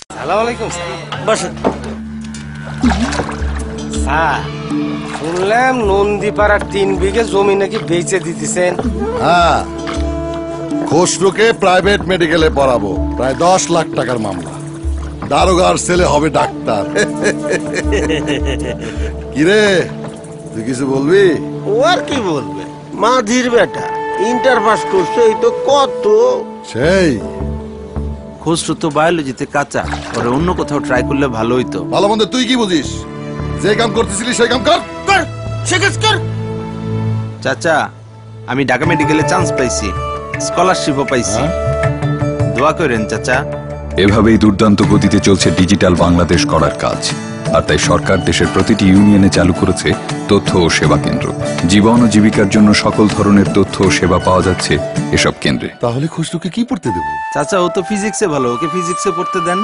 আসসালামু আলাইকুম। বসেন। স্যার, শুনলাম নন্দীপাড়ার 3 বিঘে জমি নাকি বেচে দিতেছেন। হ্যাঁ, খসরুকে প্রাইভেট মেডিকেলে পড়াবো, প্রায় 10 লাখ টাকার মামলা। দারোগার ছেলে হবে ডাক্তার। কিরে, তুই কিছু বলবি? ও আর কি বলবে, মাঝির বেটা ইন্টার পাস করছে, এই তো কত। সেই খসরু তো বায়োলজিতে কাঁচা, ওরে অন্য কোথাও ট্রাই করলে ভালো হইতো। ভালো মন্দ তুই কি বুঝিস? যে কাম করতেছিলি সেই কাম কর। চাচা, আমি ঢাকা মেডিকেলে চান্স পাইছি, স্কলারশিপও পাইছি, দোয়া করেন চাচা। এভাবেই দুর্দান্ত গতিতে চলছে ডিজিটাল বাংলাদেশ করার কাজ। আর তাই সরকার দেশের প্রতিটি ইউনিয়নে চালু করেছে তথ্য ও সেবা কেন্দ্র। জীবন ও জীবিকার জন্য সকল ধরনের তথ্য ও সেবা পাওয়া যাচ্ছে এসব কেন্দ্রে। তাহলে খসরুকে কি পড়তে দেবো? চাচা, ও তো ফিজিক্সে ভালো, ওকে ফিজিক্সে পড়তে দেন।